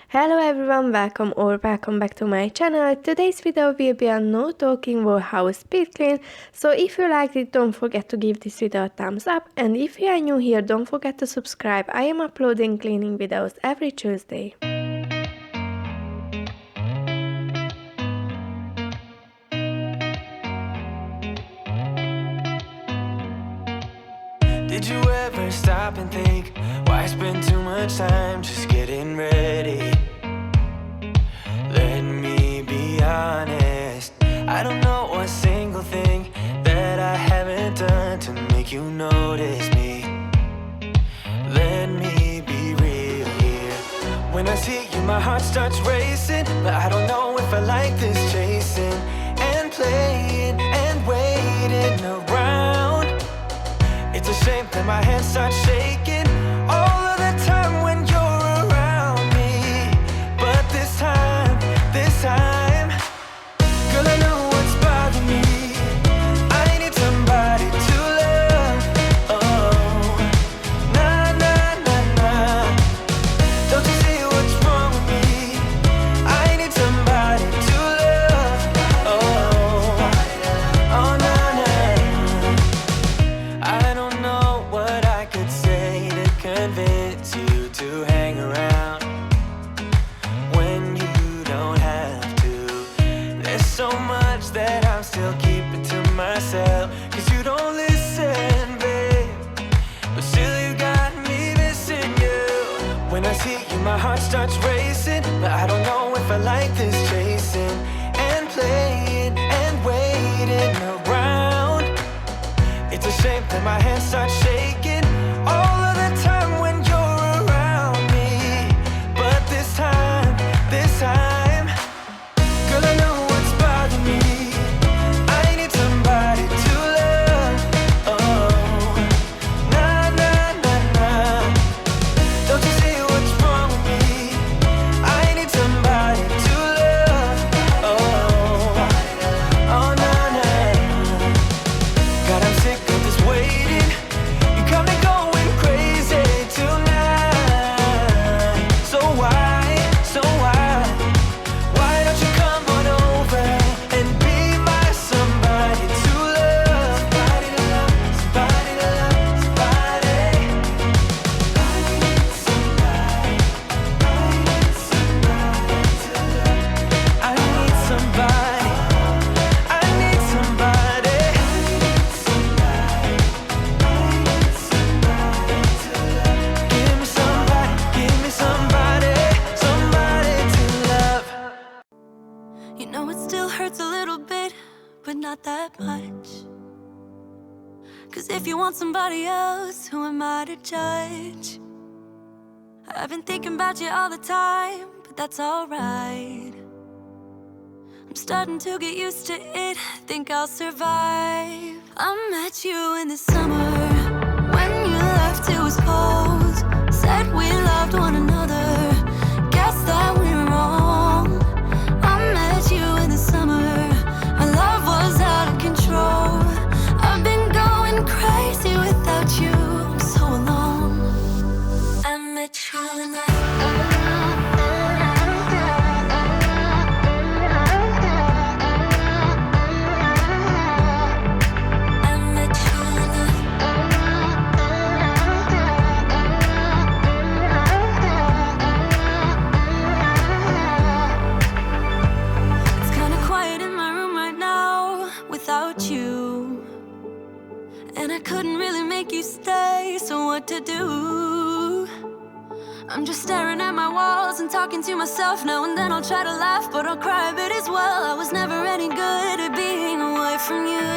Hello everyone, welcome back to my channel. Today's video will be a no talking wall house speed clean. So if you liked it, don't forget to give this video a thumbs up, and if you are new here, don't forget to subscribe. I am uploading cleaning videos every Tuesday. Did you ever stop and think, why spend too much time just getting ready? Let me be honest, I don't know a single thing that I haven't done to make you notice me. Let me be real here. When I see you, my heart starts racing, but I don't know if I like this chasing and playing and waiting around. It's a shame that my hands start shaking all of the time when you're around me. But this time, girl, I know what's bothering me. I need somebody to love. Oh, nah, nah, nah, nah. Don't you see what's wrong with me? I need somebody to love. Oh, oh, nah, nah. I don't know what I could say to convince you to hang around when you don't have to. There's so much that I'm still keeping to myself, 'cause you don't listen, babe. But still you got me missing you. When I see you, my heart starts racing, but I don't know if I like this chasing and playing and waiting around. It's a shame that my hands start shaking all of the time when you're around me. But this time, girl, I know what's bothering me. I need somebody to love. Oh, nah, nah, nah, nah. Don't you see what's wrong with me? I need somebody to love. Oh, oh, nah, nah. God, I'm sick of this waiting. You got me going crazy tonight. So why don't you come on over and be my somebody to love? Somebody to love, somebody to love, somebody. I need somebody to love. I need somebody. I need somebody. Give me somebody to love. You know it still hurts a little bit, but not that much. 'Cause if you want somebody else, who am I to judge? I've been thinking about you all the time, but that's alright. I'm starting to get used to it, think I'll survive. I met you in the summer, when you left it was cold. Said we loved one another, guess that we were wrong. I met you in the summer, our love was out of control. I've been going crazy without you, I'm so alone. I met you in the I met you in the It's kinda quiet in my room right now without you, and I couldn't really make you stay, so what to do? I'm just staring at my walls and talking to myself. Now and then I'll try to laugh, but I'll cry a bit as well. I was never any good at being away from you.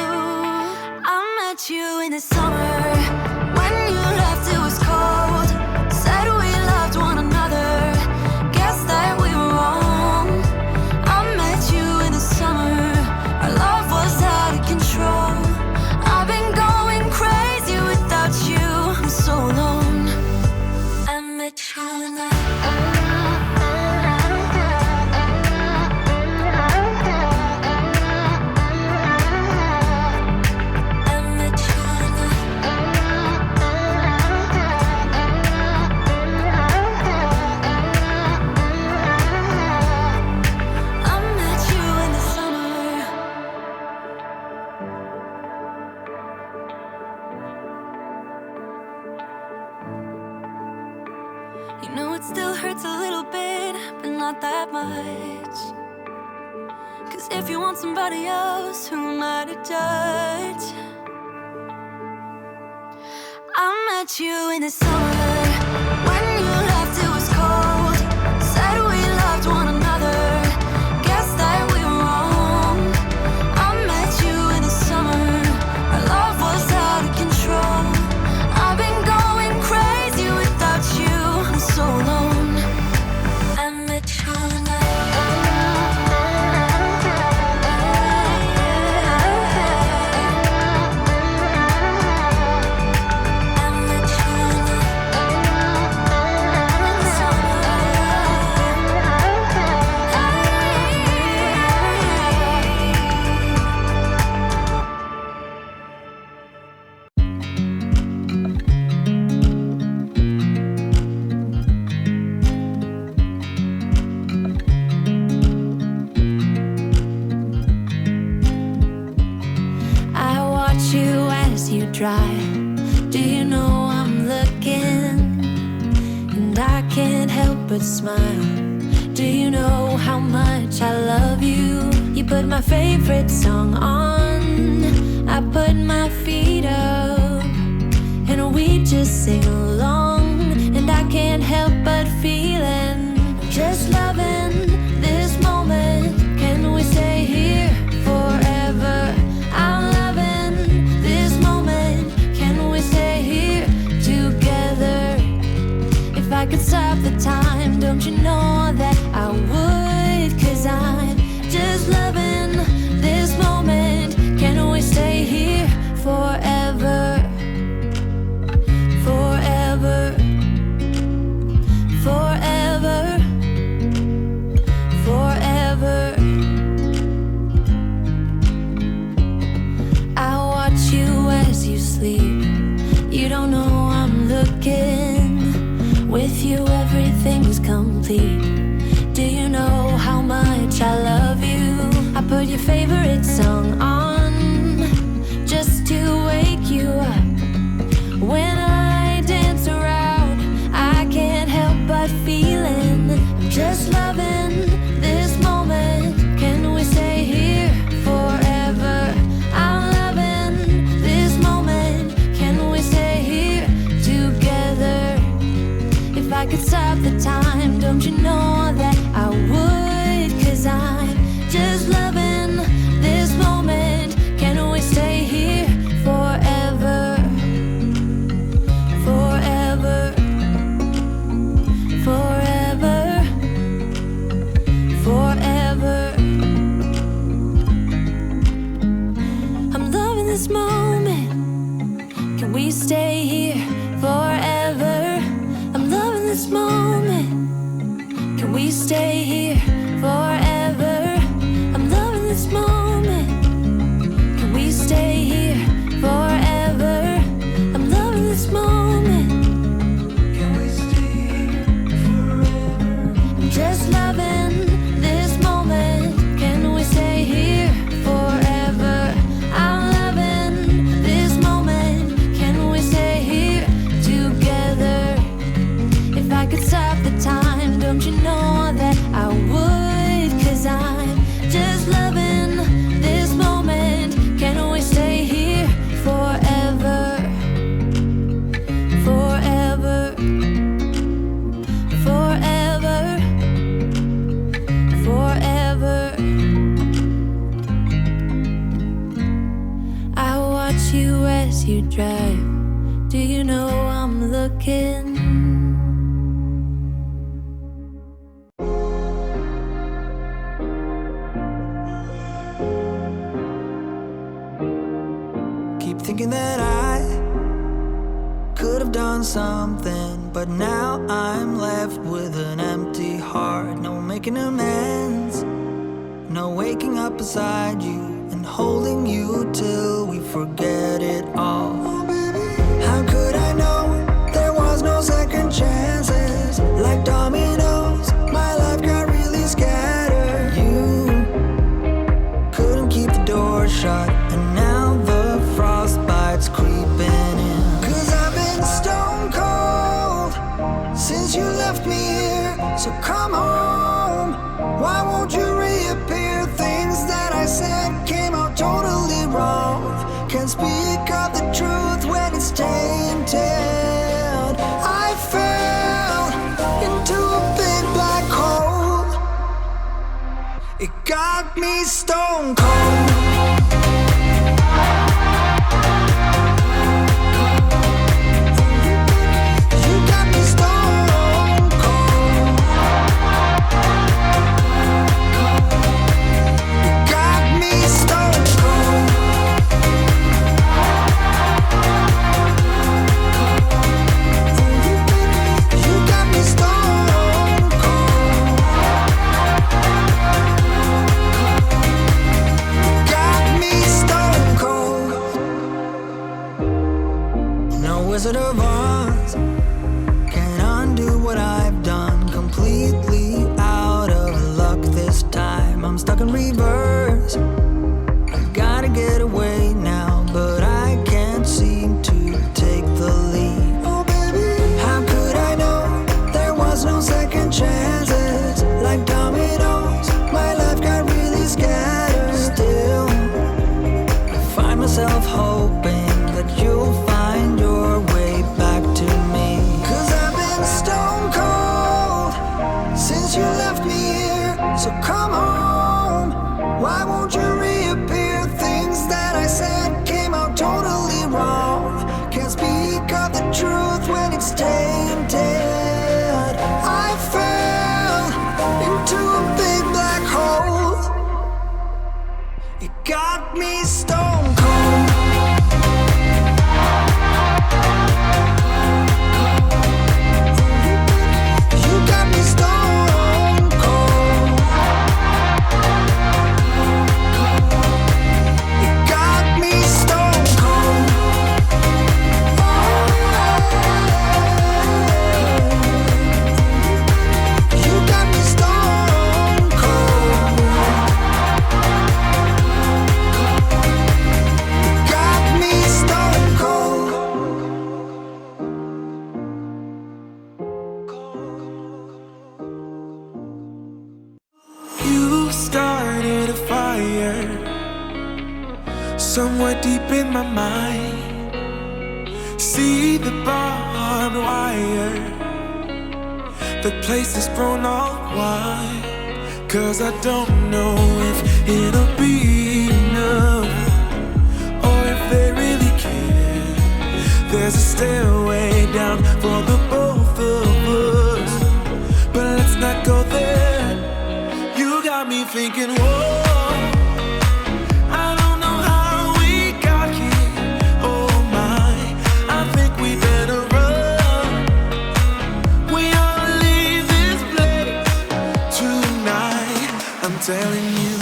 I met you in the summer, when you left it was cold. Said we loved one another, guess that we were wrong. I met you in the summer, our love was out of control. I've been going crazy without you, I'm so alone. I met you in the I met you in the not that much. Cause if you want somebody else, who am I to judge? I met you in the summer, when you left it was cold. Said we loved one another, guess that we were wrong. I met you in the summer, our love was out of control. I've been going crazy without you, I'm so alone. I met you in the drive. Do you know I'm looking? And I can't help but smile. Do you know how much I love you? You put my favorite song on, I put my feet up, and we just sing along. And I can't help but feeling, just loving this moment. Can we stay here forever? I'm loving this moment. Can we stay here together? If I could stop the time, don't you know that I would? Cause I'm just loving this moment. Can we stay here forever? Forever. Forever. Forever. I watch you as you sleep. You don't know I'm looking. With you everything's complete. Do you know how much I love you? I put your favorite song on, just to wake you up. When I dance around, I can't help but feeling, I'm just loving this moment. Can we stay here forever? I'm loving this moment. Can we stay here together? If I could stop the time, don't you know that I would? Cause I'm just loving this moment. Can we stay here forever? Forever. Forever. Forever. I'm loving this moment. Can we stay here forever? I'm loving this moment. Can we stay here forever? I'm loving this moment. Can we stay here forever? I'm loving this moment. Can we stay here forever? I'm just loving this moment. Can we stay here forever? I'm loving this moment. Can we stay here together? If I could stop the time, don't you know that I would? Cause I'm just loving this moment. Can we stay here forever? Forever. Forever. Forever. I watch you as you drive. Do you know I'm looking? Keep thinking that I could have done something, but now I'm left with an empty heart. No making amends, no waking up beside you and holding you till we forget it all. How could I know there was no second chances? Like dominoes, my life got really scattered. You couldn't keep the door shut, and now the frostbite's creeping in. Cause I've been stone cold since you left me here. So come home It got me stone cold. You got me stone cold. You got me stone cold. You got me stone cold. Got me stone cold. No Wizard of Oz can undo what I've done. Completely out of luck this time. I'm stuck in reverse. I've gotta get away now, but I can't seem to take the lead. Oh baby, how could I know there was no second chances? Like dominoes, my life got really scattered. Still, I find myself hoping that you'll find your way back to me. 'Cause I've been stone cold since you left me here. So come home, why won't you reappear? Things that I said came out totally wrong. Can't speak of the truth when it's tainted. I fell into a big black hole. It got me stone cold. You got me stone cold. It got me stone cold. You got me stone cold. Got me stone cold. You started a fire somewhere deep in my mind. See the barbed wire, the place is thrown all wide. 'Cause I don't know if it'll be enough, or if they really care. There's a stairway down for the both of us, but let's not go there. You got me thinking, whoa, I don't know how we got here. Oh my, I think we better run. We ought to leave this place tonight. I'm telling you.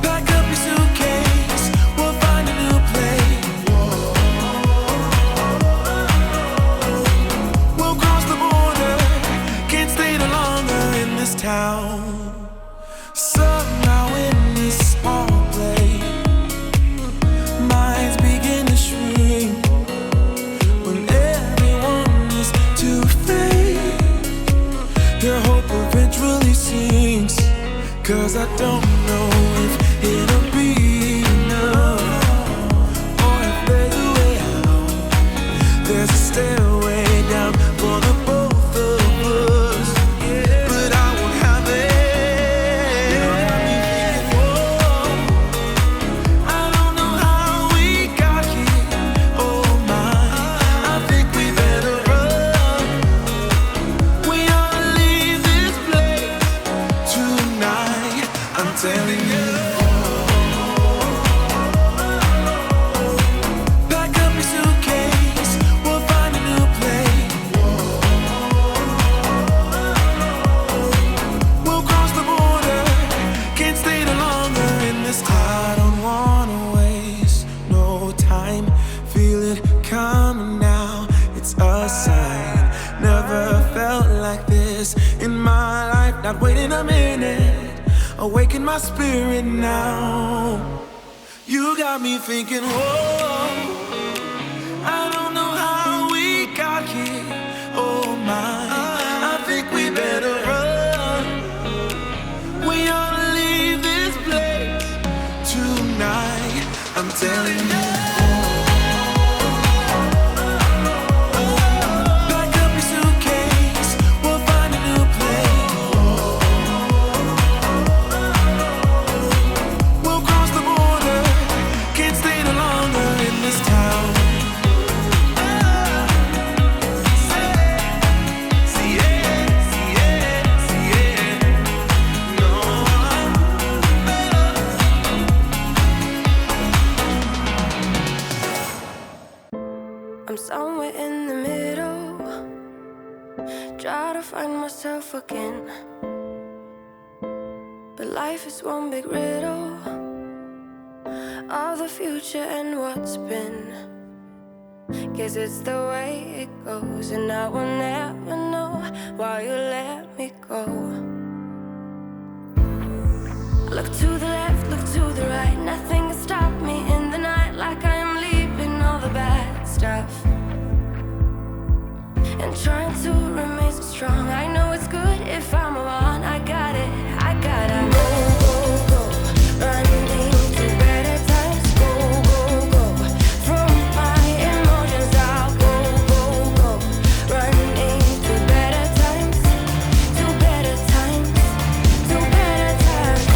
Pack up your suitcase, we'll find a new place. We'll cross the border, can't stay no longer in this town. Somehow in this small place, minds begin to shrink when everyone is too fake. Your hope eventually sinks, 'cause I don't know if it'll be enough, or if there's a way out. There's a stairway down for the both of us, but I won't have it. You got me thinking, whoa, I don't know how we got here. Oh my, I think we better run. We ought to leave this place tonight. I'm telling you. Pack up your suitcase, we'll find a new place. We'll cross the border, can't stay no longer in this town. I don't wanna waste no time, feel it coming now, it's a sign. Never felt like this in my life, not waiting a minute, awaken my spirit now. You got me thinking, whoa, I don't know how we got here. Oh my, I think we better run. We ought to leave this place tonight. I'm telling you. Pack up your suitcase, we'll find a new place. Try to find myself again, but life is one big riddle of the future and what's been. Guess it's the way it goes, and I will never know why you let me go. Look to the left, look to the right, nothing can stop me in the night, like I am leaving all the bad stuff and trying to remain so strong. I know it's good if I'm wrong. I got it, I gotta go, go, go, running to better times. Go, go, go, from my emotions I'll go, go, go, running to better times, to better times, to better times,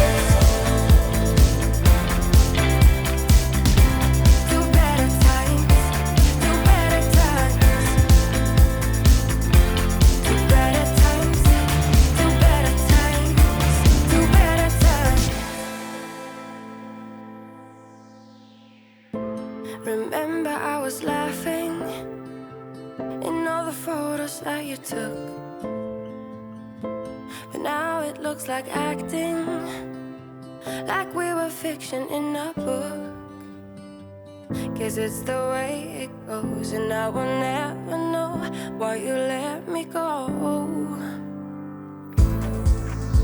to better times, to better times. To better times, to better times, to better times. Remember I was laughing in all the photos that you took, but now it looks like acting, like we were fiction in a book. Guess it's the way it goes, and I will never know why you let me go.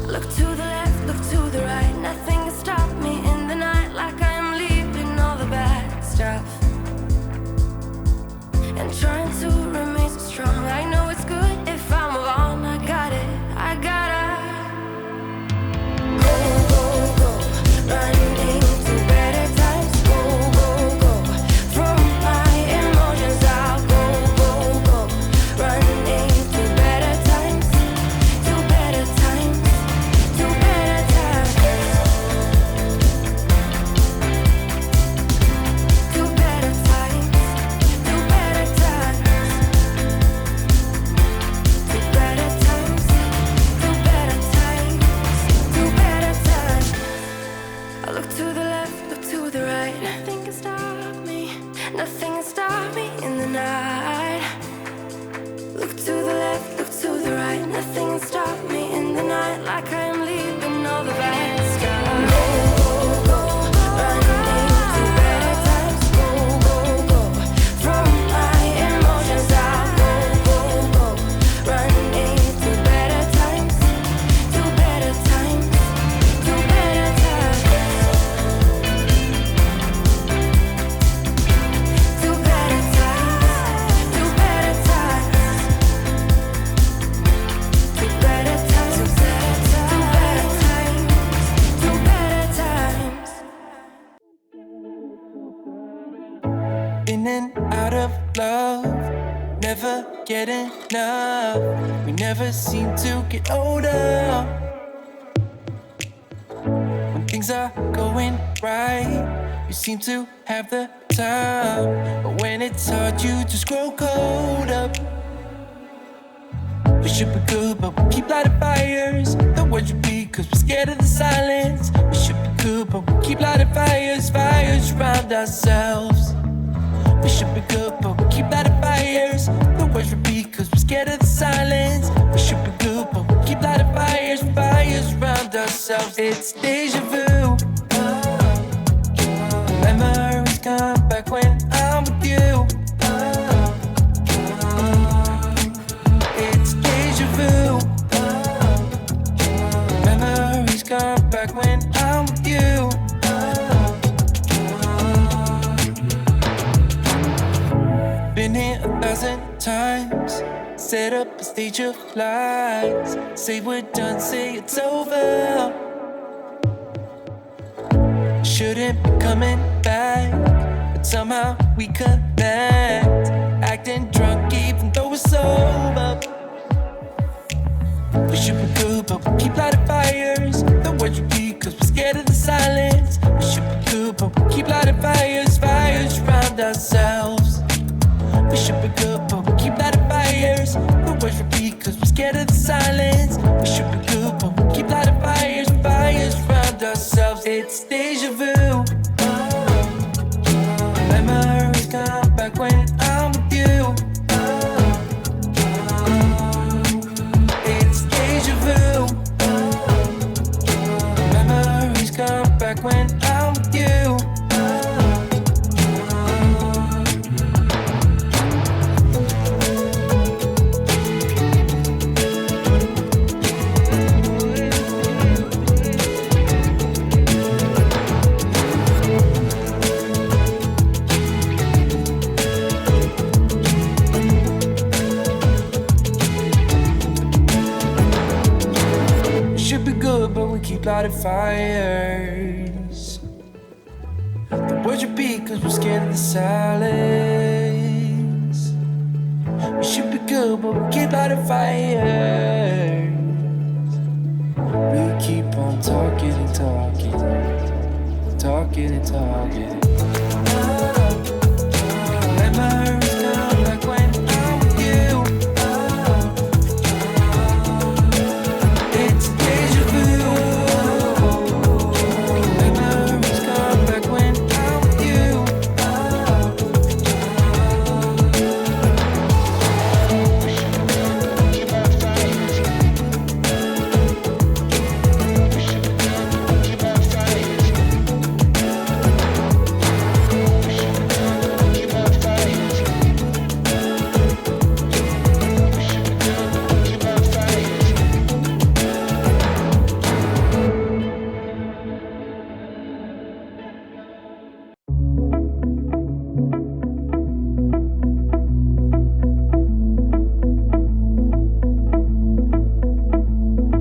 Look to the left, look to the right, nothing can stop me in the night, like I am leaving all the bad stuff and trying to remain so strong. I know it's good if I'm wrong. I got it, I gotta go, go, go, running to better times. Go, go, go, from my emotions I'll go, go, go, running to better times, to better times, to better times, to better times, to better times, to better times, to better times, to better times. I look to the left, look to the right, nothing can stop me, nothing can stop me in the night. Look to the left, look to the right, nothing can stop me in the night, like I am leaving all the bad stuff. Go, go, go, running to better times. Go, go, go, from my emotions I'll go, go, go, running to better times, to better times, to better times, to better times, to better times, to better times, to better times, to better times. In and out of love, never get enough. We never seem to get older. When things are going right, you seem to have the time, but when it's hard, you just grow cold up. We should be good, but we keep lighting fires. The words repeat, cause we're scared of the silence. We should be good, but we keep lighting fires, fires around ourselves. We should be good, but we keep lighting fires. The words repeat, cause we're scared of the silence. We should be good, but we keep lighting fires, fires around ourselves. It's deja vu. Memories come back when I'm with you. It's deja vu. Memories come back when I'm with you. Been here 1,000 times. Set up a stage of lies. Say we're done, say it's over. Shouldn't be coming back, but somehow we connect. Acting drunk even though we're sober. We should be good, but we keep lighting fires. The words repeat, cause we're scared of the silence. We should be good, but we keep lighting fires, fires around ourselves. We should be good, but we keep lighting fires. The words repeat, cause we're scared of the silence. We should be good, but we keep lighting fires, fires around ourselves. It's deja vu. Memories come back when I'm with you. keep lighting fires. The words repeat cause we're scared of the silence. We should be good, but we keep lighting fires. We keep on talking and talking, talking and talking. Memories come back when I'm with you. It's deja vu. Memories come back when I'm with you.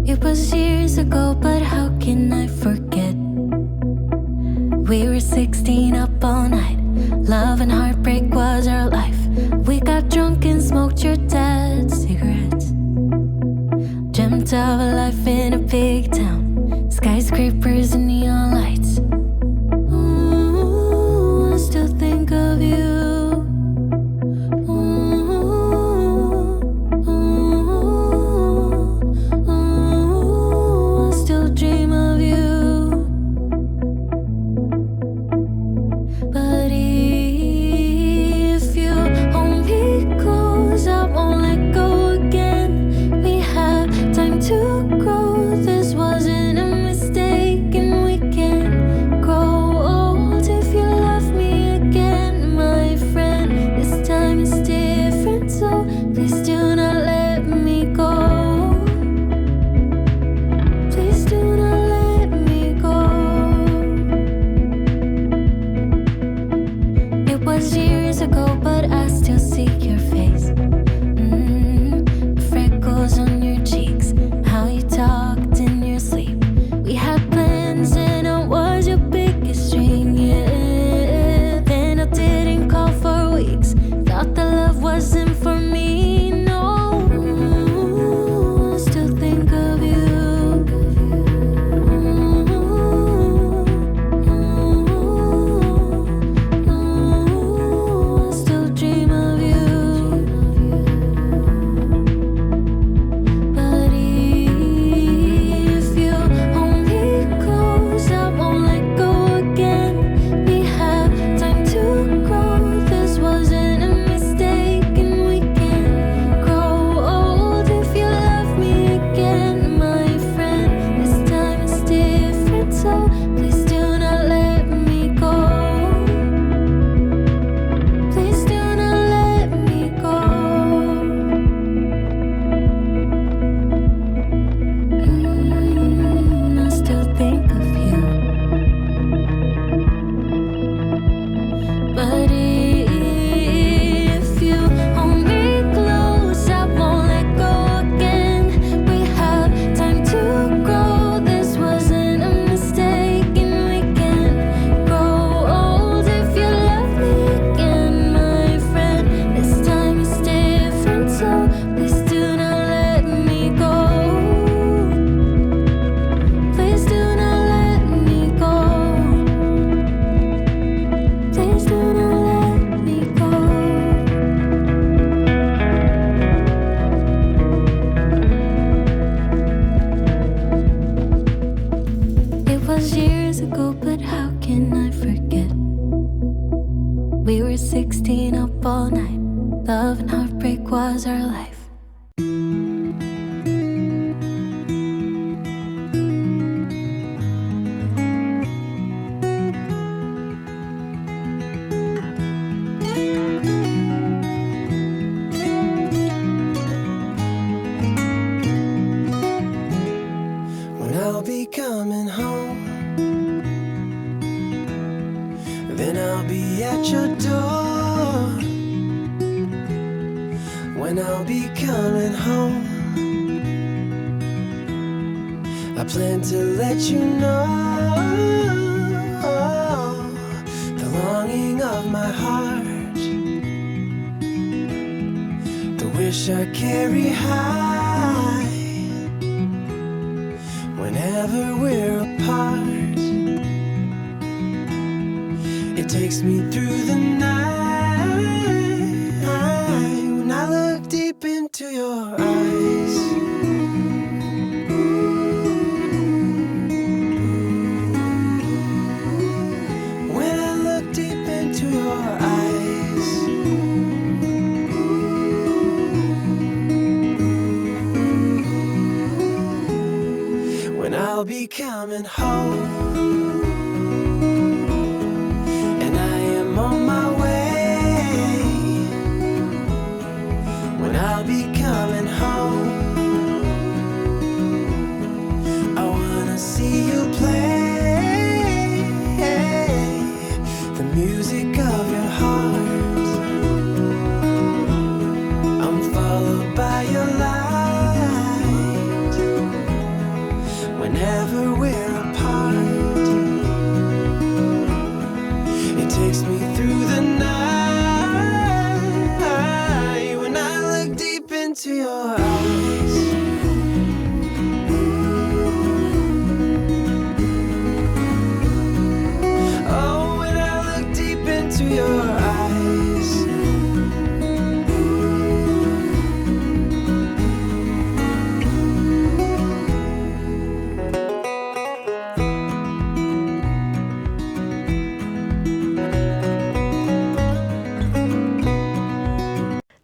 It was years ago, but how can I forget? We were 16 up all night. Love and heartbreak was our life. We got drunk and smoked your dad's cigarettes. Dreamt of a life in a big town, skyscrapers and neon lights. Ooh, I still think of you. I still dream of you. But if you hold me close, I won't let go again. We have time to grow. This wasn't a mistake, and plan to let you know the longing of my heart, the wish I carry high whenever we're apart. It takes me through the night when I look deep into your eyes. When I look deep into your eyes. When I'll be coming home, on my way. When I'll be coming home, I wanna see you play the music of your heart. I'm followed by your light whenever we're apart. It takes me through the night when I look deep into your eyes. Oh, when I look deep into your eyes.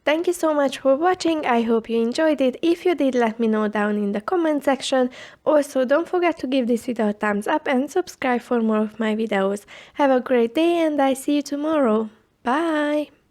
Thank you so much for watching. I hope you enjoyed it. If you did, let me know down in the comment section. Also, don't forget to give this video a thumbs up and subscribe for more of my videos. Have a great day and I see you tomorrow. Bye!